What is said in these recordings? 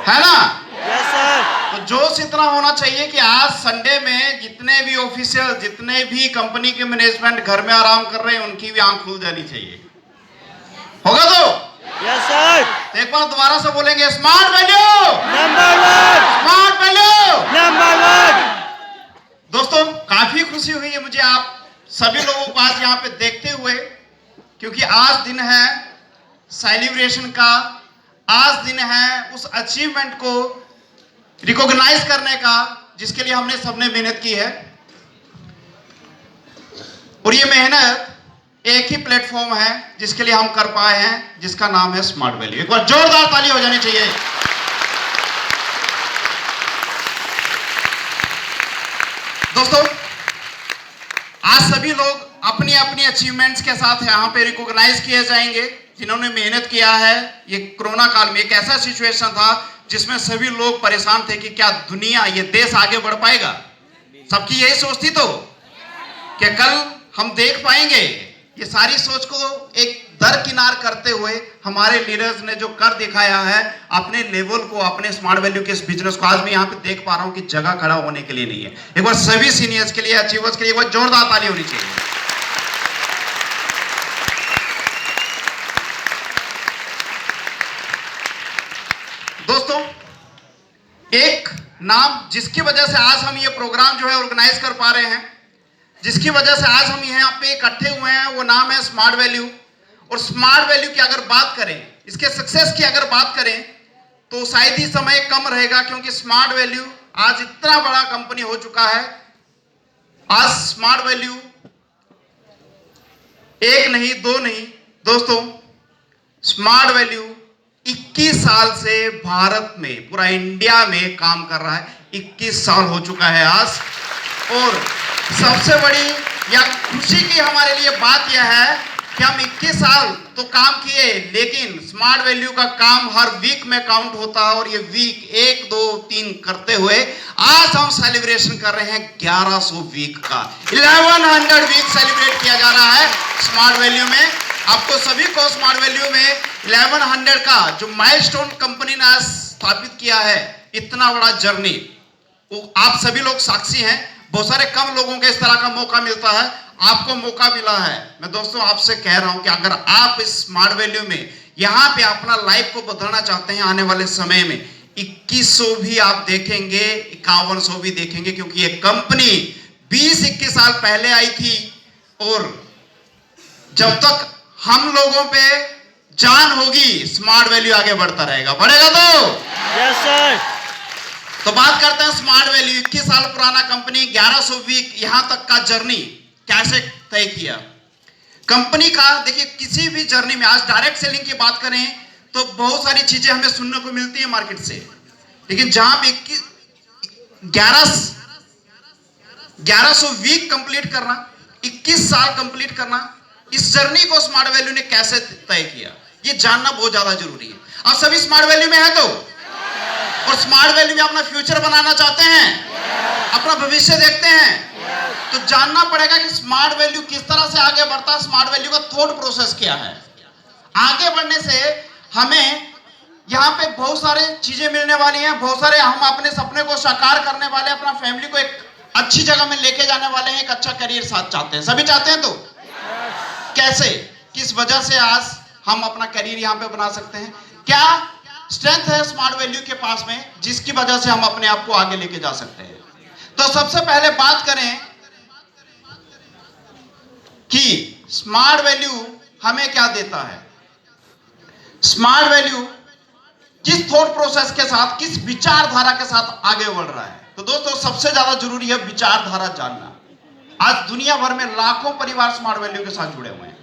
है ना? Yes sir. तो जोश इतना होना चाहिए कि आज संडे में जितने भी ऑफिशियल, जितने भी कंपनी के मैनेजमेंट घर में आराम कर रहे हैं, उनकी भी आंख खुल जानी चाहिए। होगा तो? Yes sir. तो एक बार दोबारा से बोलेंगे, smart value number one. Smart value number one. दोस्तों, काफी खुशी हुई है मुझे आप सभी लोगों को आज यहाँ पे देखते हुए, क्योंकि आज दिन है सेलिब्रेशन का, आज दिन है उस अचीवमेंट को रिकॉग्नाइज करने का जिसके लिए हमने सबने मेहनत की है। और ये मेहनत एक ही प्लेटफॉर्म है जिसके लिए हम कर पाए हैं, जिसका नाम है स्मार्ट वैल्यू। एक बार जोरदार ताली हो जानी चाहिए। दोस्तों, आज सभी लोग अपनी अपनी अचीवमेंट्स के साथ यहाँ पे रिकॉग्नाइज किए जाएंगे जिन्होंने मेहनत किया है। ये कोरोना काल में एक ऐसा सिचुएशन था जिसमें सभी लोग परेशान थे कि क्या दुनिया, ये देश आगे बढ़ पाएगा। सबकी यही सोच थी तो कि कल हम देख पाएंगे। ये सारी सोच को एक दरकिनार करते हुए हमारे लीडर्स ने जो कर दिखाया है अपने लेवल को, अपने स्मार्ट वैल्यू के इस बिजनेस को, आज मैं यहाँ पे देख पा रहा हूँ कि जगह खड़ा होने के लिए नहीं है। एक बार सभी सीनियर्स के लिए, अचीवर्स के लिए एक बार जोरदार ताली होनी चाहिए। दोस्तों, एक नाम जिसकी वजह से आज हम ये प्रोग्राम जो है ऑर्गेनाइज कर पा रहे हैं, जिसकी वजह से आज हम यहाँ पे इकट्ठे हुए हैं, वो नाम है स्मार्ट वैल्यू। और स्मार्ट वैल्यू की अगर बात करें, इसके सक्सेस की अगर बात करें, तो शायद ही समय कम रहेगा, क्योंकि स्मार्ट वैल्यू आज इतना बड़ा कंपनी हो चुका है। आज स्मार्ट वैल्यू एक नहीं, दो नहीं, दोस्तों स्मार्ट वैल्यू 21 साल से भारत में, पूरा इंडिया में काम कर रहा है। 21 साल हो चुका है आज। और सबसे बड़ी या खुशी की हमारे लिए बात यह है कि हम 21 साल तो काम किए, लेकिन स्मार्ट वैल्यू का काम हर वीक में काउंट होता है। और ये वीक 1, 2, 3 करते हुए आज हम सेलिब्रेशन कर रहे हैं 1100 वीक का। 1100 वीक सेलिब्रेट किया जा रहा है स्मार्ट वैल्यू में। आपको सभी को स्मार्ट वैल्यू में 1100 का जो माइलस्टोन कंपनी ने आज स्थापित किया है, इतना बड़ा जर्नी, वो आप सभी लोग साक्षी हैं। बहुत सारे कम लोगों को इस तरह का मौका मिलता है, आपको मौका मिला है। मैं दोस्तों आपसे कह रहा हूं कि अगर आप इस स्मार्ट वैल्यू में यहां पे अपना लाइफ को बदलना चाहते हैं, आने वाले समय में 2100 भी आप देखेंगे, 5100 भी देखेंगे, क्योंकि ये कंपनी 20-21 साल पहले आई थी। और जब तक हम लोगों पे जान होगी, स्मार्ट वैल्यू आगे बढ़ता रहेगा। बढ़ेगा तो? Yes sir. तो बात करते हैं स्मार्ट वैल्यू। 21 साल पुराना कंपनी, 1100 वीक, यहां तक का जर्नी कैसे तय किया कंपनी का। देखिए, किसी भी जर्नी में आज डायरेक्ट सेलिंग की बात करें तो बहुत सारी चीजें हमें सुनने को मिलती है मार्केट से, लेकिन जहां पे 1100 वीक कंप्लीट करना, 21 साल कंप्लीट करना, इस जर्नी को स्मार्ट वैल्यू ने कैसे तय किया, ये जानना बहुत ज्यादा जरूरी है। आप सभी स्मार्ट वैल्यू में है तो, और स्मार्ट वैल्यू में अपना फ्यूचर बनाना चाहते हैं, अपना भविष्य देखते हैं, तो जानना पड़ेगा कि स्मार्ट वैल्यू किस तरह से आगे बढ़ता है, स्मार्ट वैल्यू का थॉट प्रोसेस क्या है। आगे बढ़ने से हमें यहाँ पे बहुत सारे चीजें मिलने वाली हैं, बहुत सारे हम अपने सपने को साकार करने वाले, अपना फैमिली को एक अच्छी जगह में लेके जाने वाले हैं, एक अच्छा करियर साथ चाहते हैं। सभी चाहते हैं तो कैसे, किस वजह से आज हम अपना करियर यहाँ पे बना सकते हैं, क्या स्ट्रेंथ है स्मार्ट वैल्यू के पास में जिसकी वजह से हम अपने आप को आगे लेके जा सकते हैं। तो सबसे पहले बात करें कि स्मार्ट वैल्यू हमें क्या देता है। स्मार्ट वैल्यू किस थॉट प्रोसेस के साथ, किस विचारधारा के साथ आगे बढ़ रहा है। तो दोस्तों, सबसे ज्यादा जरूरी है विचारधारा जानना। आज दुनिया भर में लाखों परिवार स्मार्ट वैल्यू के साथ जुड़े हुए हैं।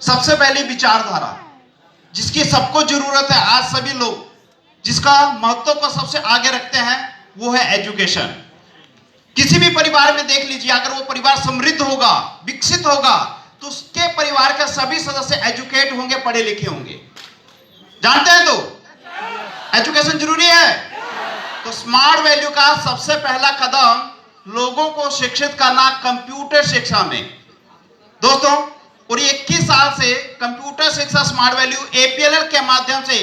सबसे पहली विचारधारा जिसकी सबको जरूरत है, आज सभी लोग जिसका महत्व को सबसे आगे रखते हैं, वो है एजुकेशन। किसी भी परिवार में देख लीजिए, अगर वो परिवार समृद्ध होगा, विकसित होगा, तो उसके परिवार के सभी सदस्य एजुकेट होंगे, पढ़े लिखे होंगे। जानते हैं तो एजुकेशन जरूरी है। तो स्मार्ट वैल्यू का सबसे पहला कदम लोगों को शिक्षित करना कंप्यूटर शिक्षा में। दोस्तों, और 21 साल से कंप्यूटर शिक्षा स्मार्ट वैल्यू APLL के माध्यम से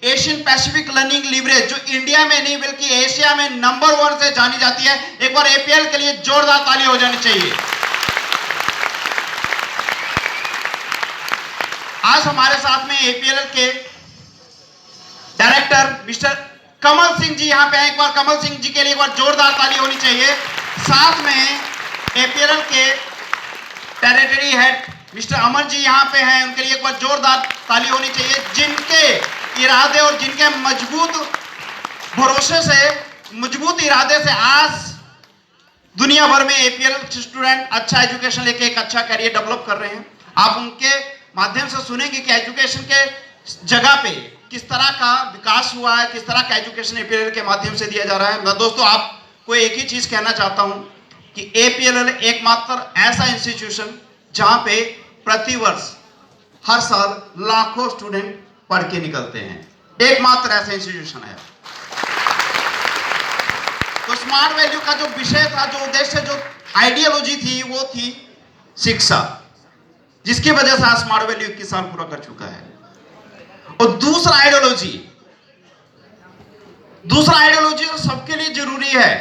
एशियन पैसिफिक लर्निंग लीवरेज, जो इंडिया में नहीं बल्कि एशिया में नंबर 1 से जानी जाती है। एक बार एपीएल के लिए जोरदार ताली हो जानी चाहिए। आज हमारे साथ में एपीएल के डायरेक्टर मिस्टर कमल सिंह जी यहां पे हैं। एक बार कमल सिंह जी के लिए एक बार जोरदार ताली होनी चाहिए। साथ में एपीएल के territory head mister Aman ji यहां पे हैं, उनके लिए एक बार जोरदार ताली होनी चाहिए, जिनके इरादे और जिनके मजबूत भरोसे से, मजबूत इरादे से आज दुनिया भर में एपीएल स्टूडेंट अच्छा एजुकेशन लेके एक अच्छा करियर डेवलप कर रहे हैं। आप उनके माध्यम से सुनेंगे कि एजुकेशन के जगह पे किस तरह का विकास हुआ है, किस तरह का एजुकेशन एपीएल के माध्यम से दिया जा रहा है। मैं दोस्तों आपको एक ही चीज कहना चाहता हूं कि एपीएल एकमात्र ऐसा इंस्टीट्यूशन जहां पे प्रतिवर्ष हर साल लाखों स्टूडेंट पढ़ के निकलते हैं, एकमात्र ऐसा इंस्टीट्यूशन है। तो स्मार्ट वैल्यू का जो विषय था, जो उद्देश्य, जो आइडियोलॉजी थी, वो थी शिक्षा, जिसकी वजह से आज स्मार्ट वैल्यू 21 साल पूरा कर चुका है। और दूसरा आइडियोलॉजी जो सबके लिए जरूरी है,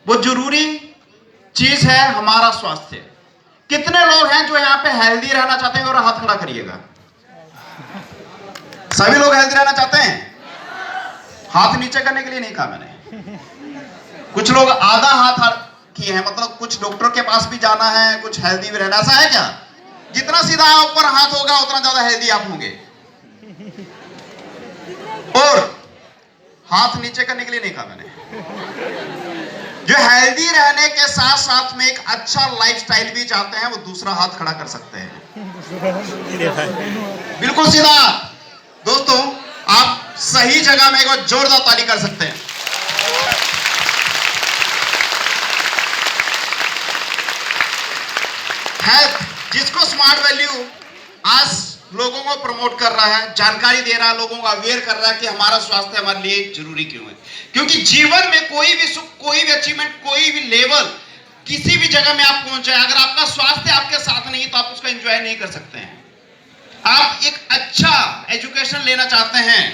वो जरूरी चीज है हमारा स्वास्थ्य। कितने लोग हैं जो यहां पे हेल्दी रहना चाहते हैं? और हाथ खड़ा करिएगा। सभी लोग हेल्दी रहना चाहते हैं? हाथ नीचे करने के लिए नहीं कहा मैंने। कुछ लोग आधा हाथ किए हैं, मतलब कुछ डॉक्टर के पास भी जाना है, कुछ हेल्दी भी रहना। ऐसा है क्या? जितना सीधा ऊपर हाथ होगा उतना ज्यादा हेल्दी आप होंगे। और हाथ नीचे करने के लिए नहीं कहा मैंने। जो हेल्दी रहने के साथ साथ में एक अच्छा लाइफस्टाइल भी चाहते हैं, वो दूसरा हाथ खड़ा कर सकते हैं। बिल्कुल सीधा। दोस्तों आप सही जगह में एक बार जोरदार ताली कर सकते हैं। हेल्थ, जिसको स्मार्ट वैल्यू आज लोगों को प्रमोट कर रहा है, जानकारी दे रहा है, लोगों को अवेयर कर रहा है कि हमारा स्वास्थ्य हमारे लिए जरूरी क्यों है। क्योंकि जीवन में कोई भी सुख, कोई भी अचीवमेंट, कोई भी लेवल, किसी भी जगह में आप पहुंचे, अगर आपका स्वास्थ्य आपके साथ नहीं तो आप उसका एंजॉय नहीं कर सकते हैं। आप एक अच्छा एजुकेशन लेना चाहते हैं,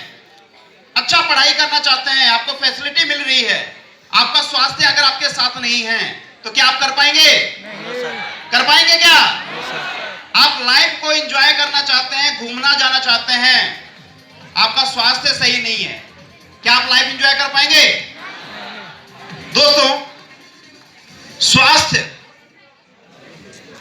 अच्छा पढ़ाई करना चाहते हैं, आपको फैसिलिटी मिल रही है, आपका स्वास्थ्य अगर आपके साथ नहीं है तो क्या आप कर पाएंगे? कर पाएंगे क्या? आप लाइफ को एंजॉय करना चाहते हैं, घूमना जाना चाहते हैं, आपका स्वास्थ्य सही नहीं है, क्या आप लाइफ एंजॉय कर पाएंगे? दोस्तों स्वास्थ्य,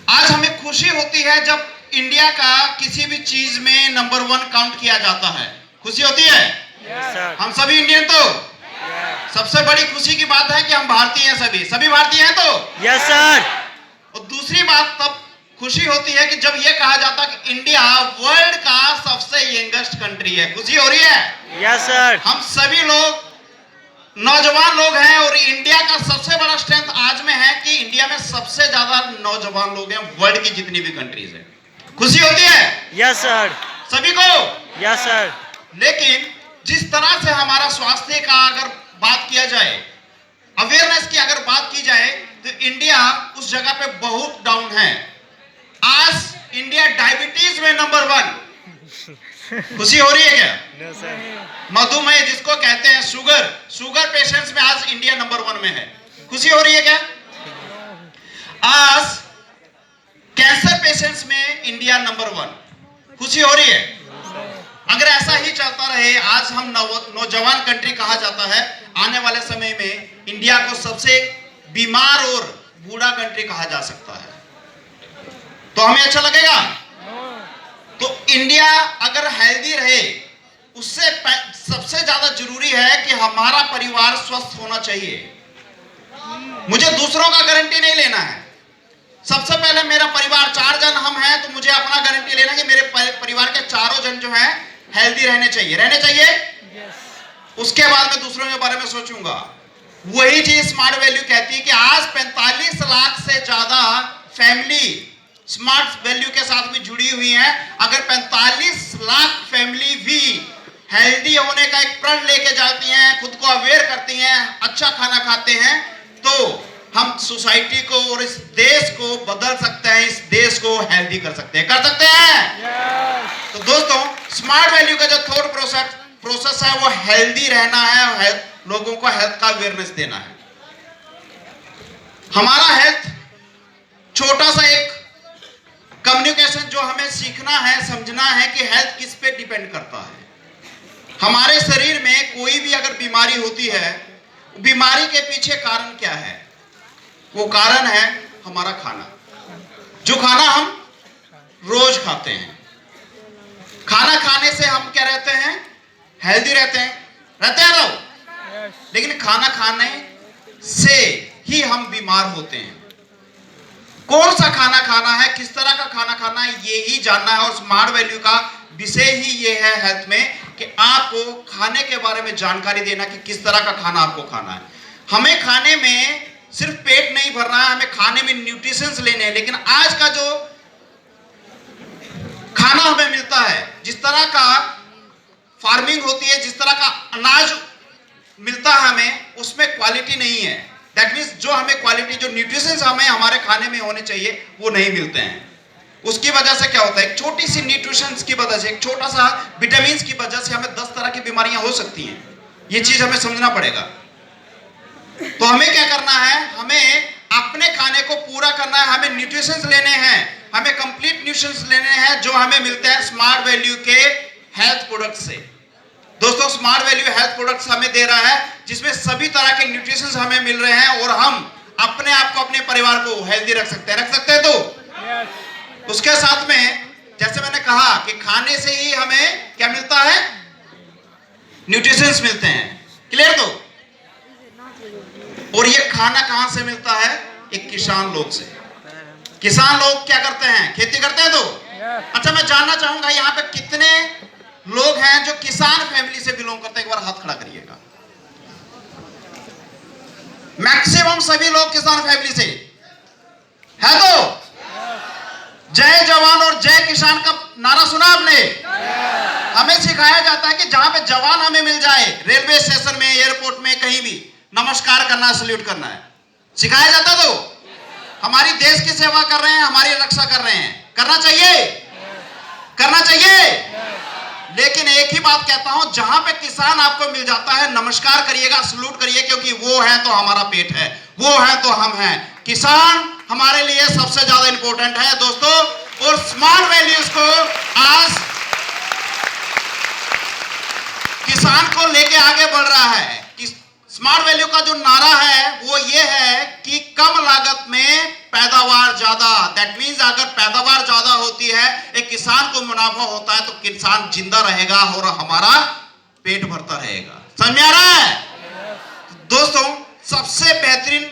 आज हमें खुशी होती है जब इंडिया का किसी भी चीज में नंबर 1 काउंट किया जाता है। खुशी होती है? हम सभी इंडियन, तो सबसे बड़ी खुशी की बात है कि हम भारतीय हैं। सभी भारतीय हैं तो यस सर। और दूसरी बात तब खुशी होती है कि जब यह कहा जाता है कि इंडिया वर्ल्ड का सबसे यंगेस्ट कंट्री है। खुशी हो रही है? Yes sir. हम सभी लोग नौजवान लोग हैं और इंडिया का सबसे बड़ा स्ट्रेंथ आज में है कि इंडिया में सबसे ज्यादा नौजवान लोग हैं वर्ल्ड की जितनी भी कंट्रीज है। खुशी होती है? Yes sir. सभी को? Yes sir. लेकिन जिस तरह से हमारा स्वास्थ्य का अगर बात किया जाए, अवेयरनेस की अगर बात की जाए, तो इंडिया उस जगह पे बहुत डाउन है। आज इंडिया डायबिटीज में नंबर 1। खुशी हो रही है क्या? No sir. मधुमेह जिसको कहते हैं, शुगर पेशेंट्स में आज इंडिया नंबर 1 में है। खुशी हो रही है क्या? आज कैंसर पेशेंट्स में इंडिया नंबर 1। खुशी हो रही है? अगर ऐसा ही चलता रहे, आज हम नौजवान कंट्री कहा जाता है, आने वाले समय में इंडिया को सबसे बीमार और बूढ़ा कंट्री कहा जा सकता है। तो हमें अच्छा लगेगा? तो इंडिया अगर हेल्दी रहे, उससे सबसे ज्यादा जरूरी है कि हमारा परिवार स्वस्थ होना चाहिए। मुझे दूसरों का गारंटी नहीं लेना है। सबसे पहले मेरा परिवार, 4 जन हम हैं, तो मुझे अपना गारंटी लेना कि मेरे परिवार के चारों जन जो हैं हेल्दी रहने चाहिए। उसके बाद मैं दूसरों के बारे में सोचूंगा। वही चीज स्मार्ट वैल्यू कहती है कि आज 45 लाख से ज्यादा फैमिली स्मार्ट वैल्यू के साथ भी जुड़ी हुई है। अगर 45 लाख फैमिली भी हेल्दी होने का एक प्रण लेके जाती हैं, खुद को अवेयर करती हैं, अच्छा खाना खाते हैं, तो हम सोसाइटी को और इस देश को बदल सकते हैं, इस देश को हेल्दी कर सकते हैं। कर सकते हैं। तो दोस्तों, स्मार्ट वैल्यू का जो थॉट प्रोसेस है वो हेल्दी रहना है, लोगों को हेल्थ का अवेयरनेस देना है। हमारा हेल्थ छोटा सा एक कम्युनिकेशन जो हमें सीखना है, समझना है कि हेल्थ किस पे डिपेंड करता है। हमारे शरीर में कोई भी अगर बीमारी होती है, बीमारी के पीछे कारण क्या है? वो कारण है हमारा खाना, जो खाना हम रोज खाते हैं। खाना खाने से हम क्या रहते हैं? हेल्दी रहते हैं लोग। लेकिन खाना खाने से ही हम बीमार होते हैं। कौन सा खाना खाना है, किस तरह का खाना खाना है, ये ही जानना है। और स्मार्ट वैल्यू का विषय ही ये है हेल्थ में कि आपको खाने के बारे में जानकारी देना कि किस तरह का खाना आपको खाना है। हमें खाने में सिर्फ पेट नहीं भरना है, हमें खाने में न्यूट्रिशंस लेने हैं। लेकिन आज का जो खाना हमें मिलता है, जिस तरह का फार्मिंग होती है, जिस तरह का अनाज मिलता है हमें, उसमें क्वालिटी नहीं है। दैट मीन्स जो हमें क्वालिटी, जो न्यूट्रिशंस हमें हमारे खाने में होने चाहिए, वो नहीं मिलते हैं। उसकी वजह से क्या होता है? एक छोटी सी न्यूट्रिशंस की वजह से, एक छोटा सा विटामिन की वजह से हमें 10 तरह की बीमारियां हो सकती हैं। ये चीज हमें समझना पड़ेगा। तो हमें क्या करना है? हमें अपने खाने को पूरा करना है, हमें न्यूट्रिशंस लेने हैं, हमें कंप्लीट न्यूट्रिशंस लेने हैं जो हमें मिलते हैं स्मार्ट वैल्यू के हेल्थ प्रोडक्ट से। दोस्तों, स्मार्ट वैल्यू हेल्थ प्रोडक्ट्स हमें दे रहा है जिसमें सभी तरह के न्यूट्रिशंस हमें मिल रहे हैं और हम अपने आप को, अपने परिवार को हेल्दी रख सकते हैं। तो उसके साथ में जैसे मैंने कहा कि खाने से ही हमें क्या मिलता है? न्यूट्रिशंस मिलते हैं। क्लियर? तो और ये खाना कहां से मिलता है? एक किसान लोग से। किसान लोग क्या करते हैं? खेती करते हैं। तो अच्छा, मैं जानना चाहूंगा यहाँ पे कितने लोग हैं जो किसान फैमिली से बिलोंग करते हैं? एक बार हाथ खड़ा करिएगा। मैक्सिमम सभी लोग किसान फैमिली से है। तो जय जवान और जय किसान का नारा सुना आपने? हमें सिखाया जाता है कि जहां पे जवान हमें मिल जाए, रेलवे स्टेशन में, एयरपोर्ट में, कहीं भी नमस्कार करना, सल्यूट करना है, सिखाया जाता। तो हमारी देश की सेवा कर रहे हैं, हमारी रक्षा कर रहे हैं, करना चाहिए, करना चाहिए। लेकिन एक ही बात कहता हूं, जहां पे किसान आपको मिल जाता है, नमस्कार करिएगा, सल्यूट करिए, क्योंकि वो है तो हमारा पेट है, वो है तो हम हैं। किसान हमारे लिए सबसे ज्यादा इंपॉर्टेंट है दोस्तों। और स्मार्ट वैल्यूज को आज किसान को लेके आगे बढ़ रहा है। स्मार्ट वैल्यू का जो नारा है वो ये है कि कम लागत में पैदावार ज्यादा। दैट मीन्स अगर पैदावार ज्यादा होती है, एक किसान को मुनाफा होता है, तो किसान जिंदा रहेगा और हमारा पेट भरता रहेगा। समझ में आ रहा है? दोस्तों, सबसे बेहतरीन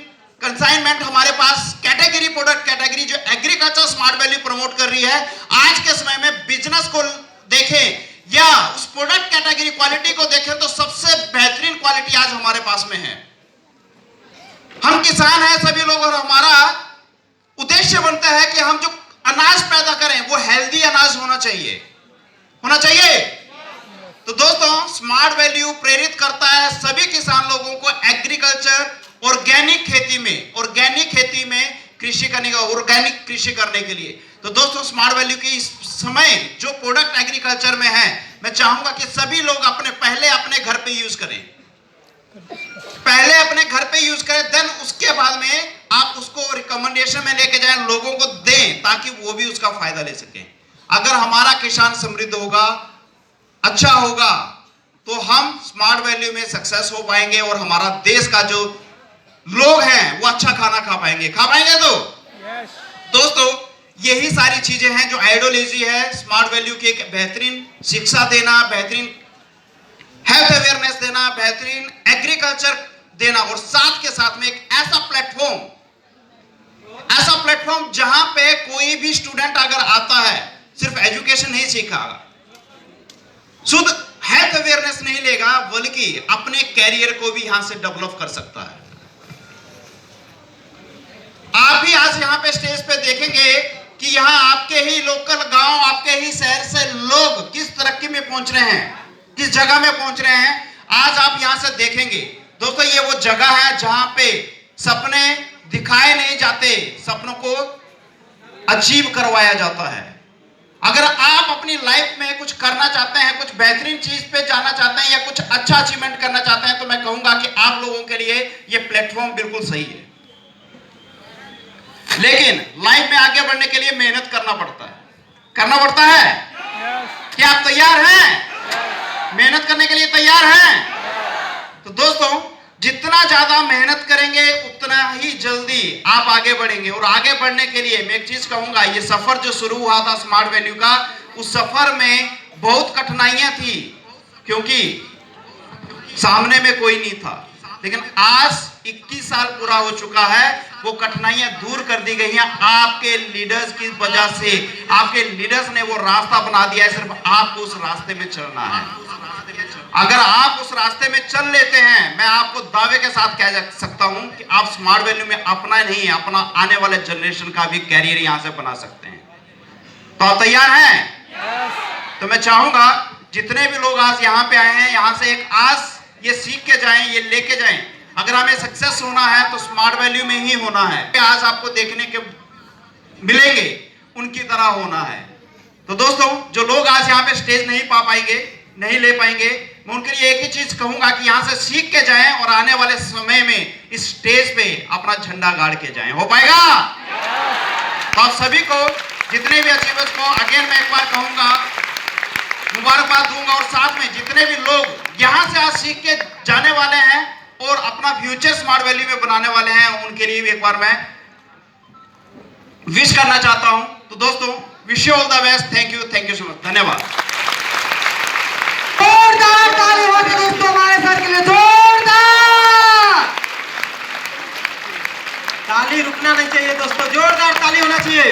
कंसाइनमेंट हमारे पास कैटेगरी, प्रोडक्ट कैटेगरी जो एग्रीकल्चर स्मार्ट वैल्यू प्रमोट कर रही है। आज के समय में बिजनेस को देखें या उस प्रोडक्ट कैटेगरी क्वालिटी को देखें तो सबसे बेहतरीन क्वालिटी आज हमारे पास में है। हम किसान हैं सभी लोग और हमारा उद्देश्य बनता है कि हम जो अनाज पैदा करें वो हेल्दी अनाज होना चाहिए, होना चाहिए। तो दोस्तों, स्मार्ट वैल्यू प्रेरित करता है सभी किसान लोगों को एग्रीकल्चर, ऑर्गेनिक खेती में कृषि करने का, ऑर्गेनिक कृषि करने के लिए। तो दोस्तों, स्मार्ट वैल्यू के इस समय जो प्रोडक्ट एग्रीकल्चर में है, मैं चाहूंगा कि सभी लोग पहले अपने घर पे यूज करें, पहले अपने घर पे यूज करें, देन उसके बाद में आप उसको रिकमेंडेशन में लेके जाएं, लोगों को दें, ताकि वो भी उसका फायदा ले सकें। अगर हमारा किसान समृद्ध होगा, अच्छा होगा, तो हम स्मार्ट वैल्यू में सक्सेस हो पाएंगे और हमारा देश का जो लोग हैं वो अच्छा खाना खा पाएंगे। तो दोस्तों, यही सारी चीजें हैं जो आइडियोलॉजी है स्मार्ट वैल्यू की। एक बेहतरीन शिक्षा देना, बेहतरीन हेल्थ अवेयरनेस देना, बेहतरीन एग्रीकल्चर देना, और साथ के साथ में एक ऐसा प्लेटफॉर्म जहां पे कोई भी स्टूडेंट अगर आता है, सिर्फ एजुकेशन नहीं सीखेगा, शुद्ध हेल्थ अवेयरनेस नहीं लेगा, बल्कि अपने कैरियर को भी यहां से डेवलप कर सकता है। आप भी आज यहाँ पे स्टेज पे देखेंगे कि यहाँ आपके ही लोकल गांव, आपके ही शहर से लोग किस तरक्की में पहुंच रहे हैं, किस जगह में पहुंच रहे हैं, आज आप यहाँ से देखेंगे। दोस्तों, ये वो जगह है जहां पे सपने दिखाए नहीं जाते, सपनों को अचीव करवाया जाता है। अगर आप अपनी लाइफ में कुछ करना चाहते हैं, कुछ बेहतरीन चीज पे जाना चाहते हैं या कुछ अच्छा अचीवमेंट करना चाहते हैं, तो मैं कहूंगा कि आप लोगों के लिए यह प्लेटफॉर्म बिल्कुल सही है। लेकिन लाइफ में आगे बढ़ने के लिए मेहनत करना पड़ता है। क्या आप तैयार हैं? मेहनत करने के लिए तैयार हैं? तो दोस्तों, जितना ज्यादा मेहनत करेंगे उतना ही जल्दी आप आगे बढ़ेंगे। और आगे बढ़ने के लिए मैं एक चीज कहूंगा, ये सफर जो शुरू हुआ था स्मार्ट वैल्यू का, उस सफर में बहुत कठिनाइयां थी, क्योंकि सामने में कोई नहीं था। लेकिन आज 21 साल पूरा हो चुका है, वो कठिनाइयां दूर कर दी गई हैं आपके लीडर्स की वजह से। आपके लीडर्स ने वो रास्ता बना दिया है, सिर्फ आपको उस रास्ते में चलना है। अगर आप उस रास्ते में चल लेते हैं, मैं आपको दावे के साथ कह सकता हूं कि आप स्मार्ट वैल्यू में अपना नहीं, अपना आने वाले जनरेशन का भी कैरियर यहां से बना सकते हैं। तो आप तैयार हैं? तो मैं चाहूंगा जितने भी लोग आज यहां पे आए हैं, यहां से एक आज ये सीख के जाएं, ये लेके जाएं। अगर हमें सक्सेस होना है तो स्मार्ट वैल्यू में ही होना है। आज आपको देखने के मिलेंगे उनकी तरह होना है। तो दोस्तों, जो लोग आज यहाँ पे स्टेज नहीं ले पाएंगे, मैं उनके लिए एक ही चीज कहूंगा कि यहां से सीख के जाएं और आने वाले समय में इस स्टेज पे अपना झंडा गाड़ के जाएं। हो पाएगा? तो आप सभी को, जितने भी अचीवर्स को अगेन मैं एक बार कहूंगा, मुबारकबाद दूंगा। और साथ में जितने भी लोग यहां से आज सीख के जाने वाले हैं और अपना फ्यूचर स्मार्ट वैल्यू में बनाने वाले हैं, उनके लिए भी एक बार मैं विश करना चाहता हूं। तो दोस्तों, wish you all the best. Thank you so much. धन्यवाद। जोरदार ताली होगी दोस्तों हमारे सर के लिए, जोरदार ताली। रुकना नहीं चाहिए दोस्तों, जोरदार ताली होना चाहिए।